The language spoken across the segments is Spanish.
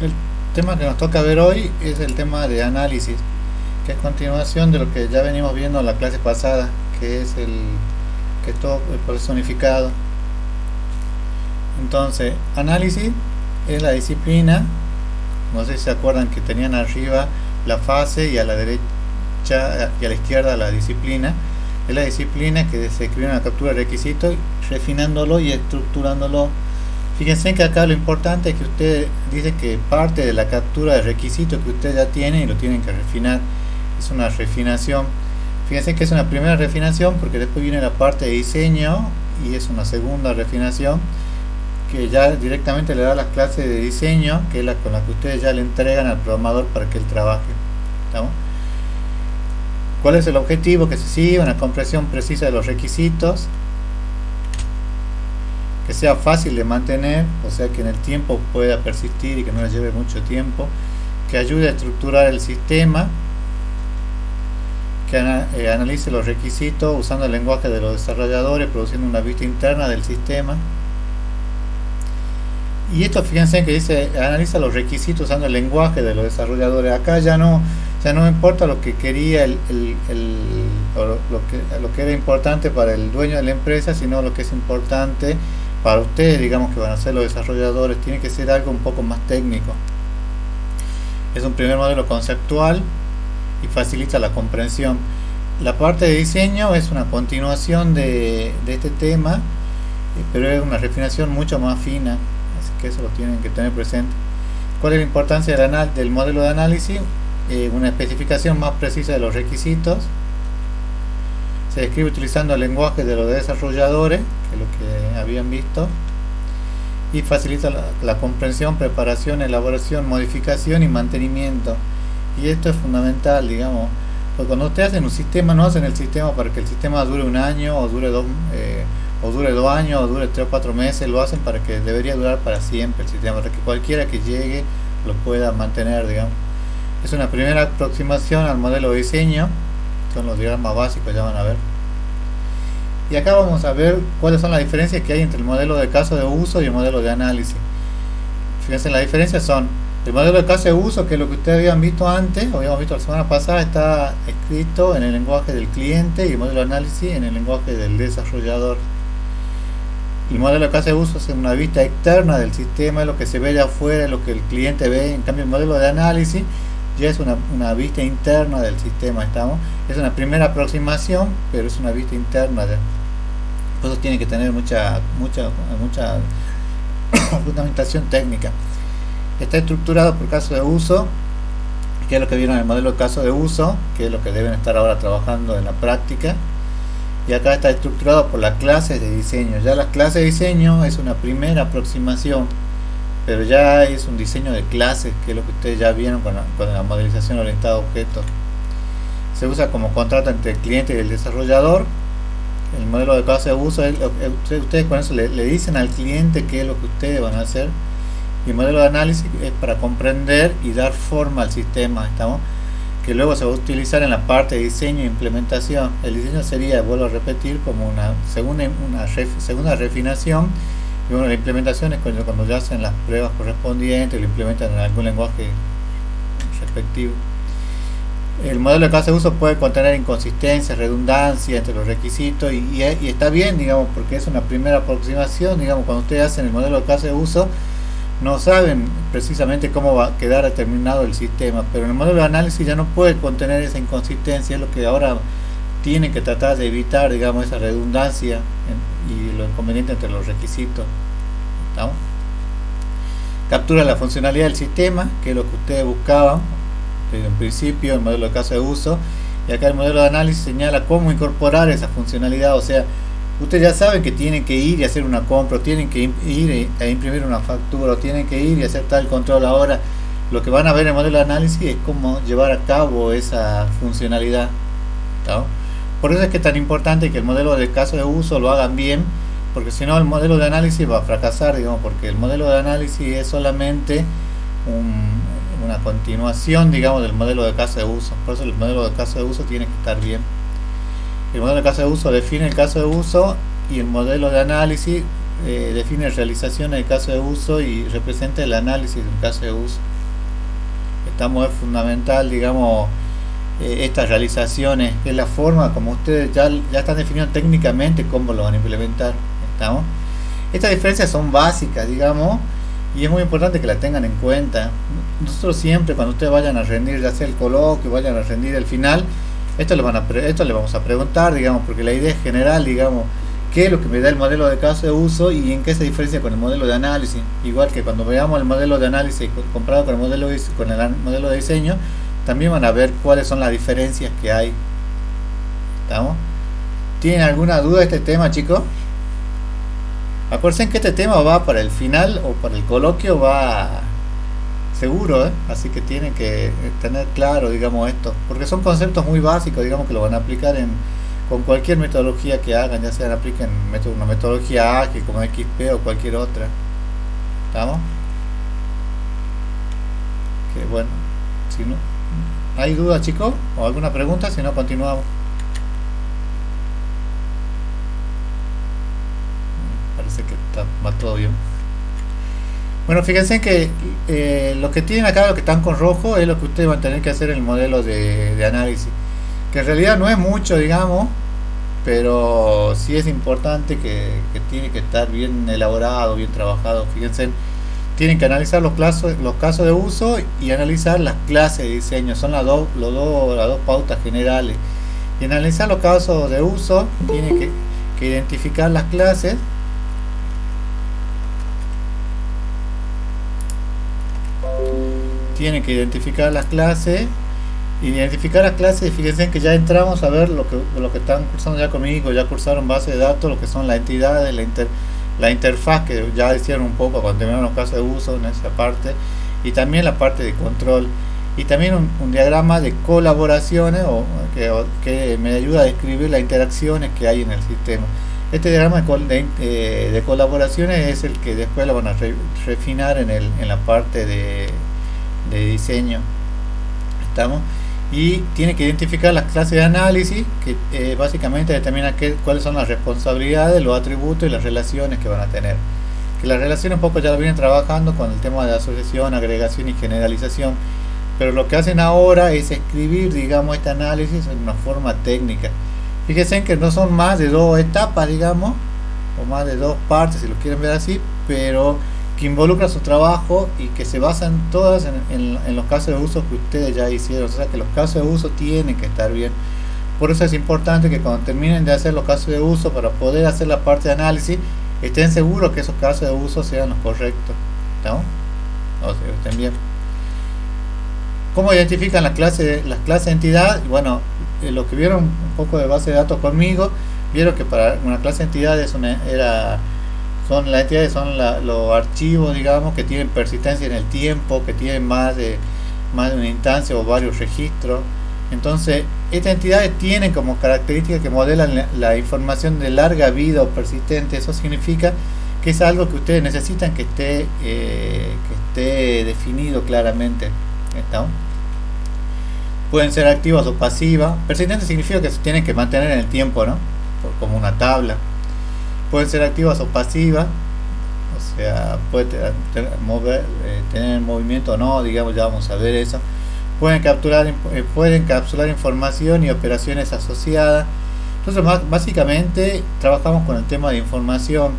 El tema que nos toca ver hoy es el tema de análisis, que es continuación de lo que ya venimos viendo en la clase pasada, que es el proceso unificado. Entonces, análisis es la disciplina, no sé si se acuerdan que tenían arriba la fase y a la derecha y a la izquierda la disciplina. Es la disciplina que se escribe una captura de requisitos, refinándolo y estructurándolo. Fíjense que acá lo importante es que usted dice que parte de la captura de requisitos que usted ya tiene y lo tienen que refinar. Es una refinación. Fíjense que es una primera refinación porque después viene la parte de diseño y es una segunda refinación que ya directamente le da las clases de diseño, que es la con la que ustedes ya le entregan al programador para que él trabaje. ¿Estamos? ¿Cuál es el objetivo? Que se siga una comprensión precisa de los requisitos, que sea fácil de mantener, o sea que en el tiempo pueda persistir y que no le lleve mucho tiempo, que ayude a estructurar el sistema, que analice los requisitos usando el lenguaje de los desarrolladores, produciendo una vista interna del sistema. Y esto, fíjense que dice analiza los requisitos usando el lenguaje de los desarrolladores. Acá ya no importa lo que quería lo que era importante para el dueño de la empresa, sino lo que es importante para ustedes, digamos, que van a ser los desarrolladores. Tiene que ser algo un poco más técnico. Es un primer modelo conceptual y facilita la comprensión. La parte de diseño es una continuación de este tema, pero es una refinación mucho más fina, así que eso lo tienen que tener presente. ¿Cuál es la importancia del modelo de análisis? Una especificación más precisa de los requisitos. Se describe utilizando el lenguaje de los desarrolladores, que es lo que habían visto, y facilita la comprensión, preparación, elaboración, modificación y mantenimiento. Y esto es fundamental, digamos, porque cuando ustedes hacen un sistema, no hacen el sistema para que el sistema dure un año o dure dos años o dure 3 o 4 meses, lo hacen para que debería durar para siempre el sistema, para que cualquiera que llegue lo pueda mantener, digamos. Es una primera aproximación al modelo de diseño, son los diagramas básicos, ya van a ver. Y acá vamos a ver cuáles son las diferencias que hay entre el modelo de caso de uso y el modelo de análisis. Fíjense, las diferencias son el modelo de caso de uso, que es lo que ustedes habían visto antes, o habíamos visto la semana pasada, está escrito en el lenguaje del cliente, y el modelo de análisis en el lenguaje del desarrollador. El modelo de caso de uso es una vista externa del sistema, es lo que se ve de afuera, es lo que el cliente ve. En cambio, el modelo de análisis ya es una vista interna del sistema. Es una primera aproximación, pero es una vista interna. Por eso tiene que tener mucha fundamentación técnica. Está estructurado por caso de uso, que es lo que vieron en el modelo de caso de uso, que es lo que deben estar ahora trabajando en la práctica. Y acá está estructurado por las clases de diseño. Ya las clases de diseño es una primera aproximación, pero ya es un diseño de clases, que es lo que ustedes ya vieron con la modelización orientada a objetos. Se usa como contrato entre el cliente y el desarrollador. El modelo de caso de uso ustedes con eso le dicen al cliente qué es lo que ustedes van a hacer. Y el modelo de análisis es para comprender y dar forma al sistema, que luego se va a utilizar en la parte de diseño e implementación. El diseño sería, vuelvo a repetir, como una segunda refinación. Y bueno, la implementación es cuando ya hacen las pruebas correspondientes y lo implementan en algún lenguaje respectivo. El modelo de caso de uso puede contener inconsistencias, redundancia entre los requisitos, y está bien, digamos, porque es una primera aproximación. Digamos, cuando ustedes hacen el modelo de caso de uso, no saben precisamente cómo va a quedar determinado el sistema, pero en el modelo de análisis ya no puede contener esa inconsistencia. Es lo que ahora tiene que tratar de evitar, digamos, esa redundancia y lo inconveniente entre los requisitos. ¿Estamos? Captura la funcionalidad del sistema, que es lo que ustedes buscaban desde un principio, el modelo de caso de uso, y acá el modelo de análisis señala cómo incorporar esa funcionalidad. O sea, ustedes ya saben que tienen que ir y hacer una compra, o tienen que ir a imprimir una factura, o tienen que ir y hacer tal control. Ahora, lo que van a ver en el modelo de análisis es cómo llevar a cabo esa funcionalidad. ¿Está? Por eso es que es tan importante que el modelo de caso de uso lo hagan bien, porque si no el modelo de análisis va a fracasar, digamos, porque el modelo de análisis es solamente una continuación, digamos, del modelo de caso de uso. Por eso el modelo de caso de uso tiene que estar bien. El modelo de caso de uso define el caso de uso, y el modelo de análisis define realizaciones de caso de uso y representa el análisis de un caso de uso. Estamos, es fundamental, digamos, estas realizaciones, es la forma como ustedes ya están definiendo técnicamente cómo lo van a implementar. ¿Estamos? Estas diferencias son básicas, digamos, y es muy importante que la tengan en cuenta. Nosotros siempre, cuando ustedes vayan a rendir, ya sea el coloquio, vayan a rendir el final, esto le vamos a preguntar, digamos, porque la idea es general, digamos, qué es lo que me da el modelo de caso de uso y en qué se diferencia con el modelo de análisis. Igual que cuando veamos el modelo de análisis comparado con el modelo de diseño, también van a ver cuáles son las diferencias que hay. ¿Estamos? ¿Tienen alguna duda de este tema, chicos? Acuérdense que este tema va para el final o para el coloquio, va seguro, así que tienen que tener claro, digamos, esto, porque son conceptos muy básicos, digamos, que lo van a aplicar con cualquier metodología que hagan, ya sea apliquen una metodología ágil como XP o cualquier otra. ¿Estamos? Que bueno, si no hay dudas, chicos, o alguna pregunta, si no continuamos. Parece que va todo bien. Bueno, fíjense que lo que tienen acá, lo que están con rojo, es lo que ustedes van a tener que hacer en el modelo de análisis, que en realidad no es mucho, digamos, pero sí es importante que tiene que estar bien elaborado, bien trabajado. Fíjense, tienen que analizar los casos de uso y analizar las clases de diseño, son las dos pautas generales. Y analizar los casos de uso, tienen que identificar las clases. Tienen que identificar las clases. Y fíjense que ya entramos a ver lo que están cursando ya conmigo, ya cursaron base de datos, lo que son las entidades, la interfaz, que ya hicieron un poco cuando terminaron los casos de uso en esa parte, y también la parte de control, y también un diagrama de colaboraciones que me ayuda a describir las interacciones que hay en el sistema. Este diagrama de colaboraciones es el que después lo van a refinar en la parte de diseño. ¿Estamos? Y tiene que identificar las clases de análisis, que básicamente determina cuáles son las responsabilidades, los atributos y las relaciones que van a tener. Que las relaciones un poco ya lo vienen trabajando con el tema de asociación, agregación y generalización, pero lo que hacen ahora es escribir, digamos, este análisis en una forma técnica. Fíjense que no son más de dos etapas, digamos, o más de dos partes, si lo quieren ver así, pero que involucra su trabajo y que se basan todas en los casos de uso que ustedes ya hicieron. O sea que los casos de uso tienen que estar bien. Por eso es importante que cuando terminen de hacer los casos de uso, para poder hacer la parte de análisis, estén seguros que esos casos de uso sean los correctos. ¿No? O sea, estén bien. ¿Cómo identifican las clases de entidad? Bueno, los que vieron un poco de base de datos conmigo, vieron que para una clase de entidad las entidades son los archivos, digamos, que tienen persistencia en el tiempo, que tienen más de una instancia o varios registros. Entonces, estas entidades tienen como característica que modelan la información de larga vida o persistente. Eso significa que es algo que ustedes necesitan que esté definido claramente. ¿Está? Pueden ser activas o pasivas. Persistente significa que se tienen que mantener en el tiempo, ¿no? Como una tabla. Pueden ser activas o pasivas, o sea, puede tener movimiento o no, digamos, ya vamos a ver eso. Pueden capturar información y operaciones asociadas. Entonces, básicamente trabajamos con el tema de información,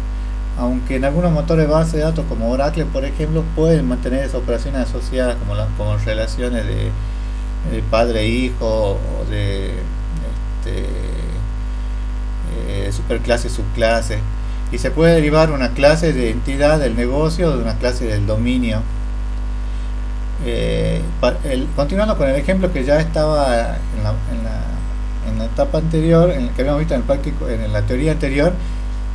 aunque en algunos motores de base de datos como Oracle, por ejemplo, pueden mantener esas operaciones asociadas como relaciones de padre-hijo o de superclase y subclase, y se puede derivar una clase de entidad del negocio de una clase del dominio. Continuando con el ejemplo que ya estaba en la etapa anterior, en el que habíamos visto en la teoría anterior,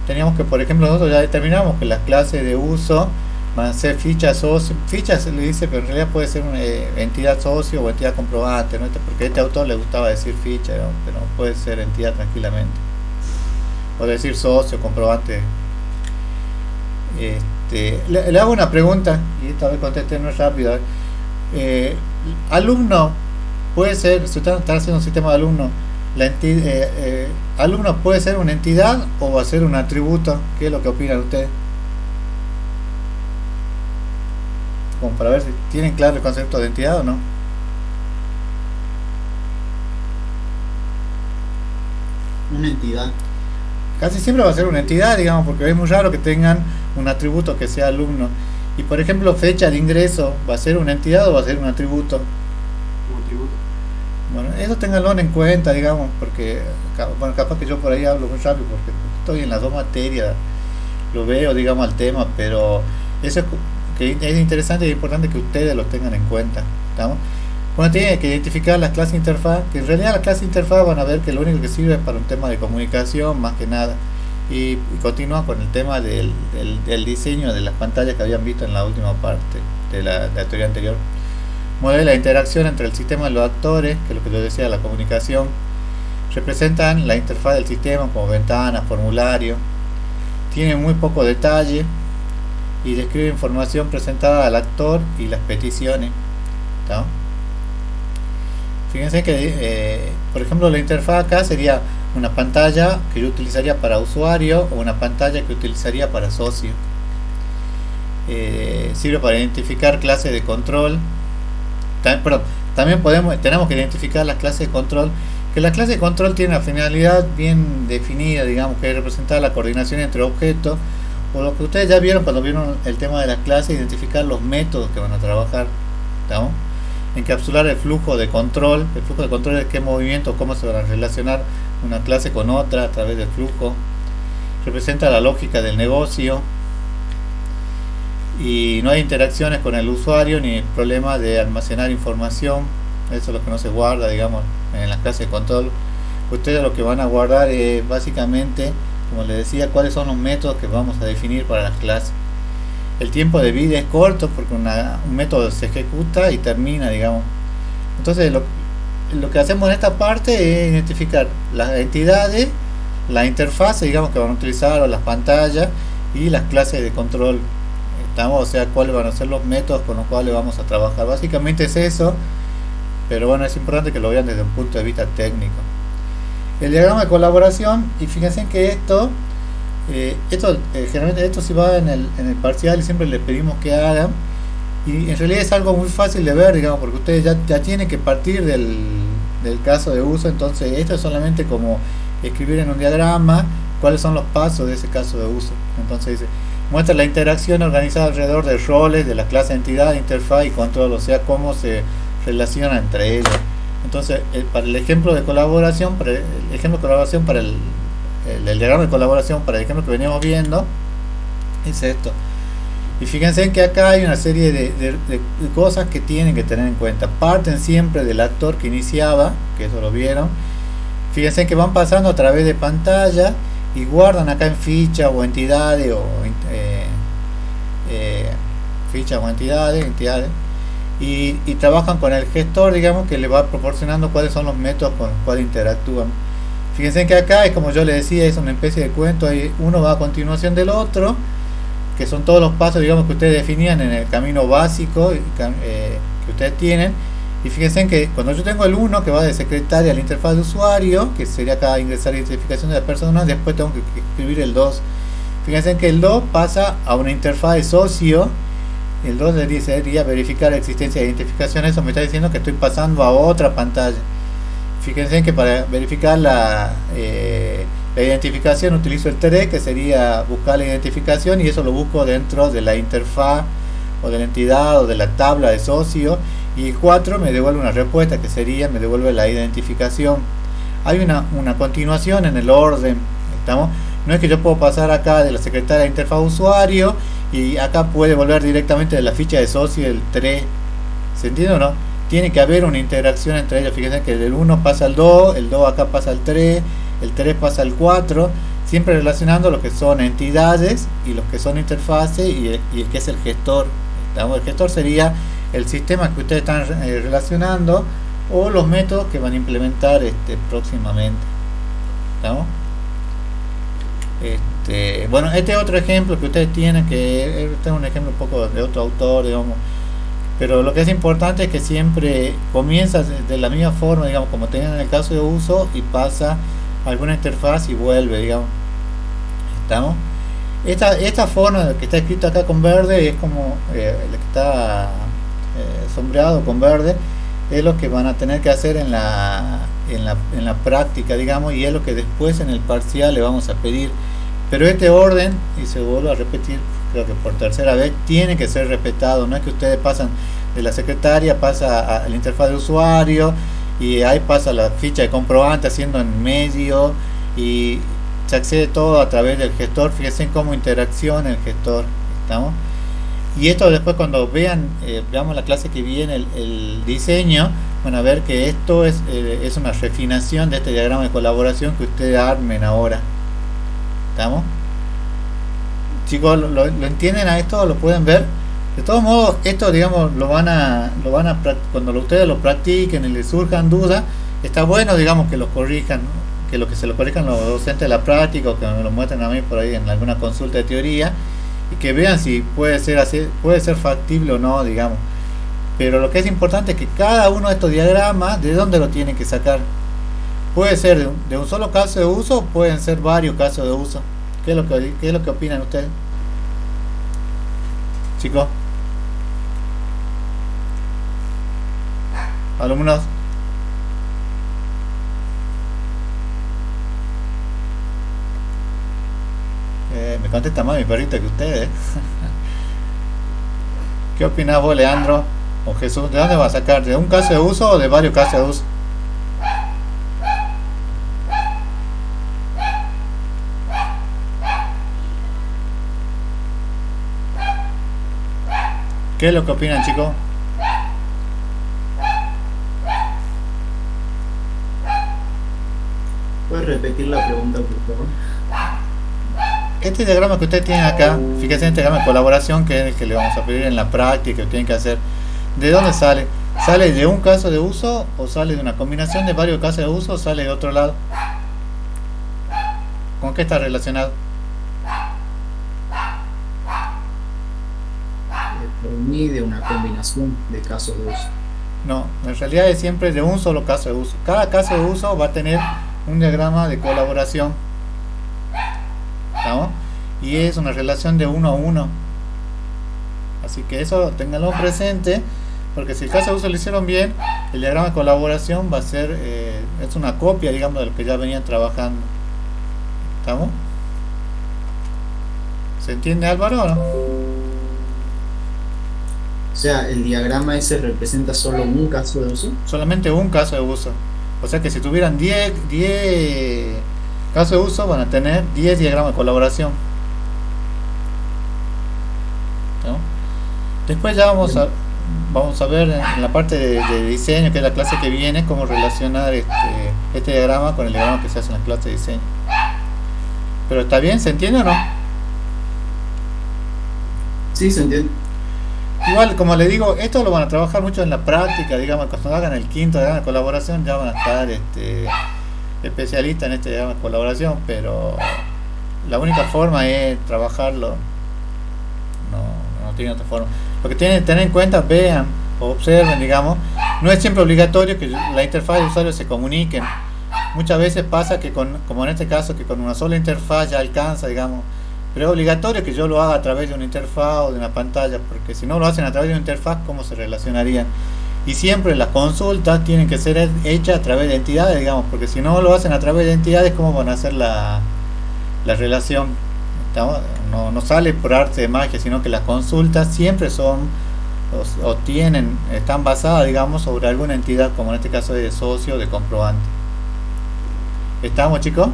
teníamos que, por ejemplo, nosotros ya determinamos que las clases de uso van a ser fichas socio, fichas se le dice, pero en realidad puede ser una entidad socio o entidad comprobante, ¿no? Porque a este autor le gustaba decir ficha, ¿no? Pero puede ser entidad tranquilamente, o decir socio, comprobante. Le hago una pregunta y esta vez contéstenos rápido. Alumno puede ser, si están haciendo un sistema de alumno, alumno puede ser una entidad o va a ser un atributo. ¿Qué es lo que opinan ustedes? como para ver si tienen claro el concepto de entidad o no. Una entidad. Casi siempre va a ser una entidad, digamos, porque es muy raro que tengan un atributo que sea alumno. Y por ejemplo, fecha de ingreso, ¿va a ser una entidad o va a ser un atributo? Un atributo. Bueno, eso ténganlo en cuenta, digamos, porque bueno, capaz que yo por ahí hablo muy rápido porque estoy en las dos materias, lo veo, digamos, al tema, pero eso que es interesante y importante que ustedes lo tengan en cuenta, ¿estamos? Bueno, tienen que identificar las clases interfaz, que en realidad las clases interfaz van a ver que lo único que sirve es para un tema de comunicación, más que nada. Y continúa con el tema del diseño de las pantallas que habían visto en la última parte de la teoría anterior. Modela la interacción entre el sistema de los actores, que es lo que yo decía, la comunicación. Representan la interfaz del sistema como ventanas, formulario. Tienen muy poco detalle y describe información presentada al actor y las peticiones, ¿no? Fíjense que, por ejemplo, la interfaz acá sería una pantalla que yo utilizaría para usuario o una pantalla que utilizaría para socio. Sirve para identificar clases de control. También tenemos que identificar las clases de control, que la clase de control tiene una finalidad bien definida, digamos, que es representar la coordinación entre objetos, o lo que ustedes ya vieron cuando vieron el tema de las clases, identificar los métodos que van a trabajar, ¿no? Encapsular el flujo de control. El flujo de control es qué movimiento, cómo se van a relacionar una clase con otra a través del flujo. Representa la lógica del negocio. Y no hay interacciones con el usuario ni el problema de almacenar información. Eso es lo que no se guarda, digamos, en las clases de control. Ustedes lo que van a guardar es básicamente, como les decía, cuáles son los métodos que vamos a definir para las clases. El tiempo de vida es corto porque un método se ejecuta y termina, digamos. Entonces lo que hacemos en esta parte es identificar las entidades, la interfaz, digamos, que van a utilizar, o las pantallas, y las clases de control. O sea, cuáles van a ser los métodos con los cuales vamos a trabajar. Básicamente es eso, pero bueno, es importante que lo vean desde un punto de vista técnico. El diagrama de colaboración, y fíjense que generalmente esto se va en el parcial y siempre les pedimos que hagan, y en realidad es algo muy fácil de ver, digamos, porque ustedes ya tienen que partir del caso de uso. Entonces esto es solamente como escribir en un diagrama cuáles son los pasos de ese caso de uso. Entonces dice: muestra la interacción organizada alrededor de roles de la clase entidad, interfaz y control, o sea, cómo se relacionan entre ellos. Entonces, para el ejemplo de colaboración, para el diagrama de colaboración, para el ejemplo que veníamos viendo, es esto. Y fíjense en que acá hay una serie de cosas que tienen que tener en cuenta. Parten siempre del actor que iniciaba, que eso lo vieron. Fíjense que van pasando a través de pantalla y guardan acá en ficha o entidades fichas o entidades y trabajan con el gestor, digamos, que le va proporcionando cuáles son los métodos con los cuales interactúan. Fíjense que acá es como yo les decía, es una especie de cuento, uno va a continuación del otro, que son todos los pasos, digamos, que ustedes definían en el camino básico que ustedes tienen. Y fíjense que cuando yo tengo el 1 que va de secretaria a la interfaz de usuario, que sería acá ingresar la identificación de la persona, después tengo que escribir el 2. Fíjense que el 2 pasa a una interfaz de socio. El 2 sería verificar la existencia de identificación. Eso me está diciendo que estoy pasando a otra pantalla. Fíjense que para verificar la identificación utilizo el 3, que sería buscar la identificación, y eso lo busco dentro de la interfaz o de la entidad o de la tabla de socio. Y 4 me devuelve una respuesta, que sería, me devuelve la identificación. Hay una continuación en el orden, ¿estamos? No es que yo puedo pasar acá de la secretaria de interfaz usuario y acá puede volver directamente de la ficha de socio el 3. ¿Se entiende o no? Tiene que haber una interacción entre ellos. Fíjense que del 1 pasa al 2, el 2 acá pasa al 3, el 3 pasa al 4, siempre relacionando lo que son entidades y los que son interfaces y el que es el gestor. ¿Estamos? El gestor sería el sistema que ustedes están relacionando o los métodos que van a implementar próximamente. ¿Estamos? Bueno, este es otro ejemplo que ustedes tienen, que este es un ejemplo un poco de otro autor, digamos, pero lo que es importante es que siempre comienza de la misma forma, digamos, como tenían en el caso de uso, y pasa a alguna interfaz y vuelve, digamos. ¿Estamos? Esta forma que está escrita acá con verde es como la que está sombreado con verde, es lo que van a tener que hacer en la práctica, digamos, y es lo que después en el parcial le vamos a pedir. Pero este orden, y se vuelve a repetir, creo que por tercera vez, tiene que ser respetado. No es que ustedes pasan de la secretaria, pasa a la interfaz de usuario, y ahí pasa la ficha de comprobante haciendo en medio, y se accede todo a través del gestor. Fíjense en cómo interacciona el gestor, ¿estamos? Y esto después cuando veamos la clase que viene el diseño, van a ver que esto es una refinación de este diagrama de colaboración que ustedes armen ahora. ¿Estamos? Chicos, ¿lo entienden a esto? ¿Lo pueden ver? De todos modos, esto, digamos, cuando ustedes lo practiquen y les surjan dudas, está bueno, digamos, que lo corrijan, ¿no? Que se lo corrijan los docentes de la práctica, o que me lo muestren a mí por ahí en alguna consulta de teoría, y que vean si puede ser factible o no, digamos. Pero lo que es importante es que cada uno de estos diagramas, ¿de dónde lo tienen que sacar? Puede ser de un solo caso de uso, o pueden ser varios casos de uso. ¿Qué es lo que opinan ustedes, chicos? Alumnos. Me contesta más mi perrito que ustedes. ¿Qué opinas vos, Leandro o Jesús? ¿De dónde vas a sacar? ¿De un caso de uso o de varios casos de uso? ¿Qué es lo que opinan, chicos? ¿Puedes repetir la pregunta, por favor? Este diagrama que ustedes tienen acá, fíjense en este diagrama de colaboración, que es el que le vamos a pedir en la práctica, que tienen que hacer. ¿De dónde sale? ¿Sale de un caso de uso, o sale de una combinación de varios casos de uso, o sale de otro lado? ¿Con qué está relacionado? Por mí, de una combinación de casos de uso. No, en realidad es siempre de un solo caso de uso. Cada caso de uso va a tener un diagrama de colaboración, ¿estamos? Y es una relación de 1 a 1. Así que eso ténganlo presente, porque si el caso de uso lo hicieron bien, el diagrama de colaboración va a ser es una copia, digamos, de lo que ya venían trabajando. ¿Estamos? ¿Se entiende, Álvaro, o no? O sea, el diagrama ese representa solo un caso de uso. Solamente un caso de uso. O sea que si tuvieran 10 casos de uso, van a tener 10 diagramas de colaboración. ¿No? Después ya vamos a ver en la parte de diseño, que es la clase que viene, cómo relacionar este diagrama con el diagrama que se hace en la clase de diseño. ¿Pero está bien? ¿Se entiende o no? Sí, se entiende. Igual, como le digo, esto lo van a trabajar mucho en la práctica, digamos, cuando hagan el quinto diagrama de colaboración ya van a estar especialistas en este diagrama de colaboración, pero la única forma es trabajarlo, no tiene otra forma. Lo que tienen que tener en cuenta, vean o observen, digamos, no es siempre obligatorio que la interfaz de usuario se comuniquen. Muchas veces pasa que como en este caso, que con una sola interfaz ya alcanza, digamos, pero es obligatorio que yo lo haga a través de una interfaz o de una pantalla, porque si no lo hacen a través de una interfaz, ¿cómo se relacionarían? Y siempre las consultas tienen que ser hechas a través de entidades, digamos, porque si no lo hacen a través de entidades, ¿cómo van a hacer la relación? No sale por arte de magia, sino que las consultas siempre son están basadas, digamos, sobre alguna entidad, como en este caso de socio o de comprobante. ¿Estamos, chicos?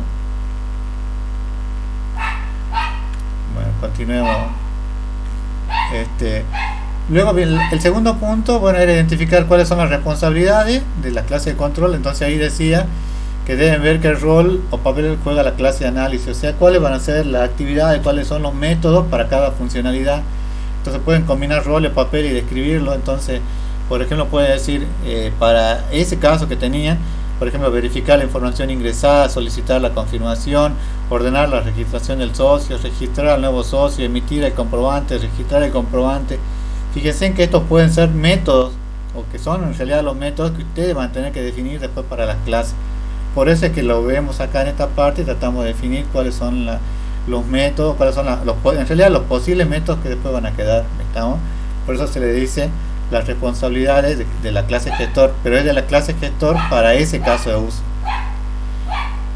Bueno, continuemos. Luego el segundo punto, bueno, era identificar cuáles son las responsabilidades de la clase de control. Entonces ahí decía que deben ver qué rol o papel juega la clase de análisis, o sea, cuáles van a ser las actividades, cuáles son los métodos para cada funcionalidad. Entonces pueden combinar rol, papel y describirlo. Entonces, por ejemplo, puede decir, para ese caso que tenían, por ejemplo, verificar la información ingresada, solicitar la confirmación, ordenar la registración del socio, registrar al nuevo socio, emitir el comprobante, registrar el comprobante. Fíjense en que estos pueden ser métodos, o que son en realidad los métodos que ustedes van a tener que definir después para las clases. Por eso es que lo vemos acá en esta parte y tratamos de definir cuáles son los métodos, cuáles son en realidad los posibles métodos que después van a quedar. ¿Estamos? Por eso se le dice las responsabilidades de la clase gestor, pero es de la clase gestor para ese caso de uso.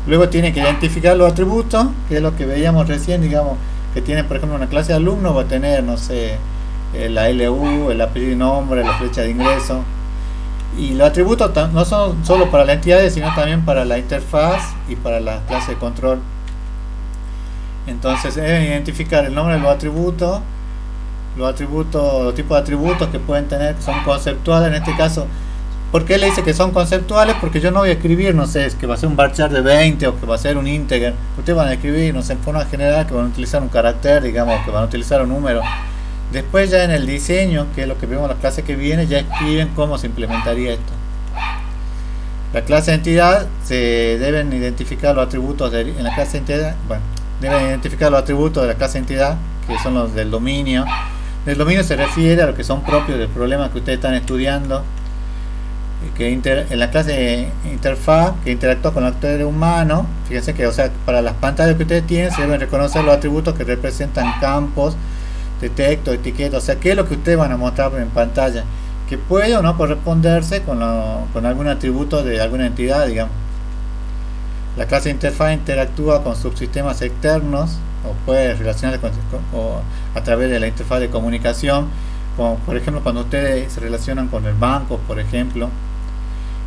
Luego tiene que identificar los atributos, que es lo que veíamos recién, digamos, que tiene, por ejemplo, una clase de alumno, va a tener, no sé, la LU, el apellido y nombre, la flecha de ingreso. Y los atributos no son solo para las entidades, sino también para la interfaz y para la clase de control. Entonces, deben identificar el nombre de los atributos, los tipos de atributos que pueden tener, que son conceptuales en este caso. ¿Por qué le dice que son conceptuales? Porque yo no voy a escribir, no sé, es que va a ser un varchar de 20 o que va a ser un integer. Ustedes van a escribir, no sé, en forma general, que van a utilizar un carácter, digamos, que van a utilizar un número. Después ya en el diseño, que es lo que vemos en la clase que viene, ya escriben cómo se implementaría esto. La clase de entidad, se deben identificar los atributos en la clase de entidad, bueno, deben identificar los atributos de la clase de entidad, que son los del dominio. El dominio se refiere a lo que son propios del problema que ustedes están estudiando. En la clase de interfaz, que interactúa con el actor humano, fíjense que, o sea, para las pantallas que ustedes tienen se deben reconocer los atributos que representan campos de texto, etiquetas, o sea, qué es lo que ustedes van a mostrar en pantalla, que puede o no corresponderse con algún atributo de alguna entidad, digamos. La clase de interfaz interactúa con subsistemas externos o puede relacionarse o a través de la interfaz de comunicación, como por ejemplo cuando ustedes se relacionan con el banco, por ejemplo.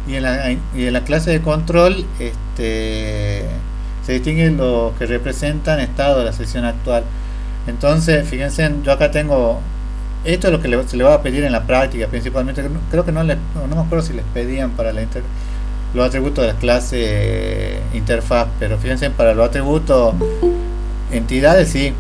Y en la clase de control se distinguen lo que representan estado de la sesión actual. Entonces, fíjense, yo acá tengo, esto es lo que se le va a pedir en la práctica, principalmente. Creo que no me acuerdo si les pedían para los atributos de la clase interfaz, pero fíjense, para los atributos entidades, sí.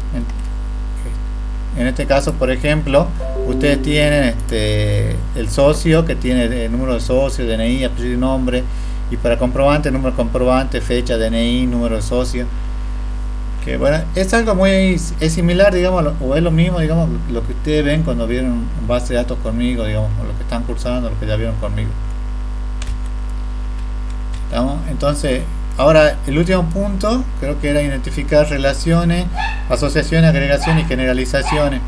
En este caso, por ejemplo, ustedes tienen el socio, que tiene el número de socio, DNI, apellido y nombre, y para comprobante, número de comprobante, fecha, DNI, número de socio. Que bueno, es algo es similar, digamos, o es lo mismo, digamos, lo que ustedes ven cuando vieron un base de datos conmigo, digamos, o lo que están cursando, lo que ya vieron conmigo. ¿Estamos? Entonces, ahora el último punto, creo que era identificar relaciones, asociaciones, agregaciones y generalizaciones.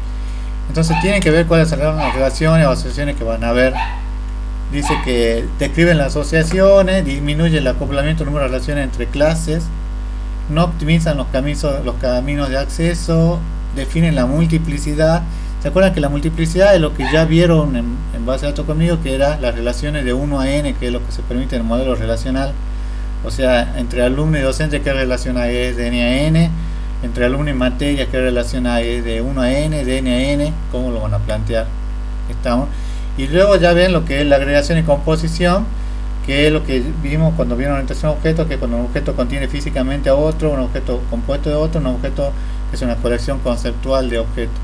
Entonces tienen que ver cuáles son las relaciones o asociaciones que van a ver. Dice que describen las asociaciones, disminuye el acoplamiento del número de relaciones entre clases, no optimizan los caminos de acceso, definen la multiplicidad. ¿Se acuerdan que la multiplicidad es lo que ya vieron en base de datos conmigo, que era las relaciones de 1 a n, que es lo que se permite en el modelo relacional? O sea, entre alumno y docente, ¿qué relación hay? Es de n a n. Entre alumno y materia, ¿qué relación hay? Es de 1 a n, de n a n. ¿Cómo lo van a plantear? ¿Estamos? Y luego ya ven lo que es la agregación y composición, que es lo que vimos cuando vieron orientación a objetos, que cuando un objeto contiene físicamente a otro, un objeto compuesto de otro, un objeto que es una colección conceptual de objetos.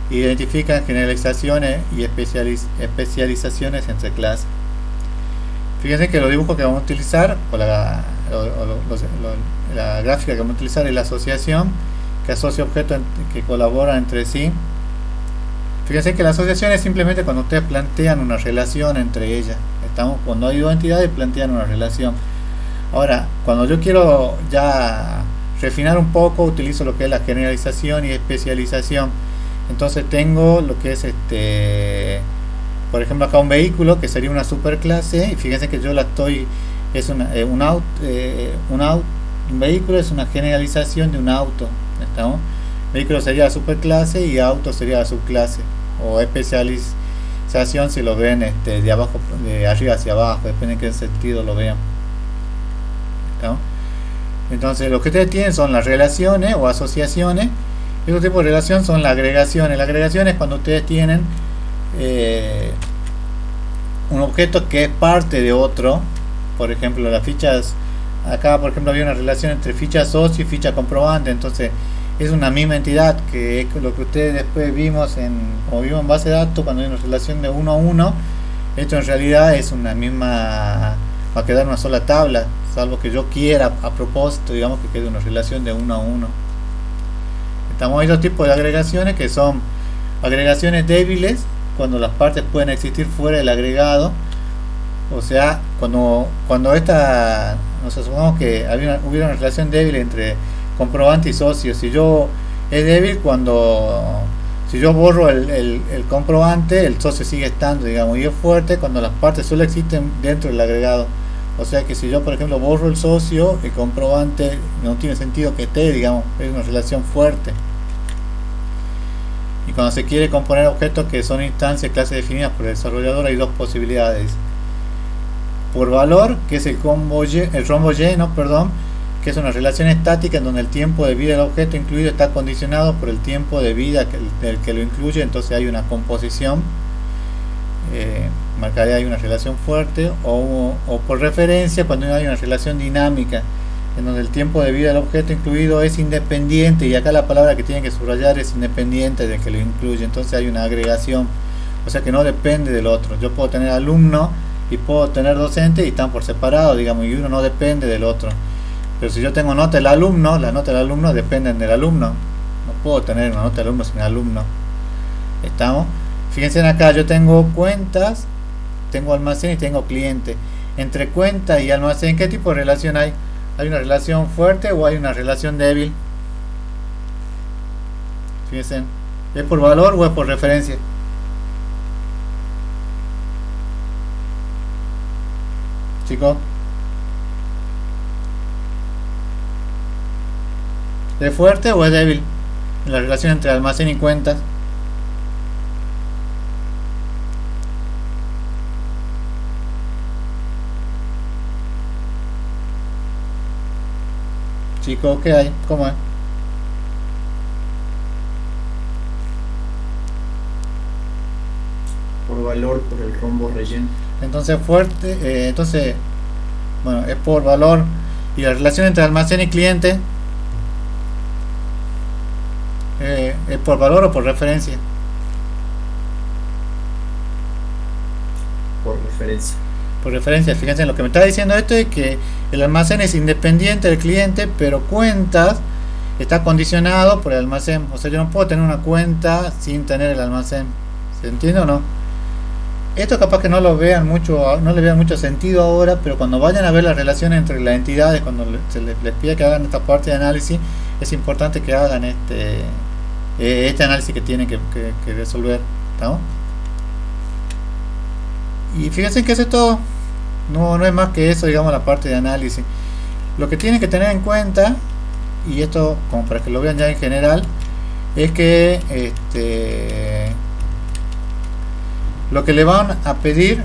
Identifican generalizaciones y especializaciones entre clases. Fíjense que los dibujos que vamos a utilizar, o la gráfica que vamos a utilizar, es la asociación, que asocia objetos que colaboran entre sí. Fíjense que la asociación es simplemente cuando ustedes plantean una relación entre ellas. Cuando hay dos entidades, plantean una relación. Ahora, cuando yo quiero ya refinar un poco, utilizo lo que es la generalización y especialización. Entonces tengo lo que es por ejemplo, acá un vehículo, que sería una superclase, y fíjense que yo es un vehículo es una generalización de un auto. ¿Estamos? Vehículo sería la superclase y auto sería la subclase, o especialización si lo ven de arriba hacia abajo, depende en qué sentido lo vean. ¿Estamos? Entonces lo que ustedes tienen son las relaciones o asociaciones. Otro tipo de relación son las agregaciones. Las agregaciones es cuando ustedes tienen un objeto que es parte de otro. Por ejemplo, las fichas, acá por ejemplo había una relación entre ficha socio y ficha comprobante. Entonces es una misma entidad, que es lo que ustedes después vimos como vimos en base de datos, cuando hay una relación de 1 a 1. Esto en realidad es una misma, va a quedar una sola tabla, salvo que yo quiera a propósito, digamos, que quede una relación de 1 a 1. Estamos en dos tipos de agregaciones, que son agregaciones débiles, cuando las partes pueden existir fuera del agregado. O sea, cuando esta, nos supongamos que hubiera una relación débil entre comprobante y socio. Si yo es débil cuando si yo borro el comprobante, el socio sigue estando, digamos, y es fuerte cuando las partes solo existen dentro del agregado. O sea que si yo, por ejemplo, borro el socio, el comprobante no tiene sentido que esté, digamos, es una relación fuerte. Y cuando se quiere componer objetos que son instancias, clases definidas por el desarrollador, hay dos posibilidades. Por valor, que es el rombo lleno, perdón, que es una relación estática en donde el tiempo de vida del objeto incluido está condicionado por el tiempo de vida del que lo incluye, entonces hay una composición, marcaría hay una relación fuerte, o por referencia cuando hay una relación dinámica en donde el tiempo de vida del objeto incluido es independiente, y acá la palabra que tienen que subrayar es independiente del que lo incluye, entonces hay una agregación, o sea que no depende del otro. Yo puedo tener alumno y puedo tener docente y están por separado, digamos, y uno no depende del otro. Pero si yo tengo nota del alumno, las notas del alumno dependen del alumno. No puedo tener una nota del alumno sin alumno. ¿Estamos? Fíjense acá, yo tengo cuentas, tengo almacén y tengo cliente. Entre cuenta y almacén, ¿qué tipo de relación hay? ¿Hay una relación fuerte o hay una relación débil? Fíjense, ¿es por valor o es por referencia? Chicos, ¿es fuerte o es débil? La relación entre almacén y cuentas. Chicos, ¿qué hay? ¿Cómo es? Por valor, por el rombo relleno. Entonces fuerte, entonces, bueno, es por valor. Y la relación entre almacén y cliente, ¿es por valor o por referencia? Por referencia. Por referencia, fíjense, lo que me está diciendo esto es que el almacén es independiente del cliente, pero cuentas está condicionado por el almacén. O sea, yo no puedo tener una cuenta sin tener el almacén. ¿Se entiende o no? Esto capaz que no lo vean mucho, no le vean mucho sentido ahora, pero cuando vayan a ver la relación entre las entidades, cuando se les pide que hagan esta parte de análisis, es importante que hagan este análisis que tienen que resolver. ¿Estamos? Y fíjense que eso es todo. No es más que eso, digamos, la parte de análisis. Lo que tienen que tener en cuenta, y esto como para que lo vean ya en general, es que lo que le van a pedir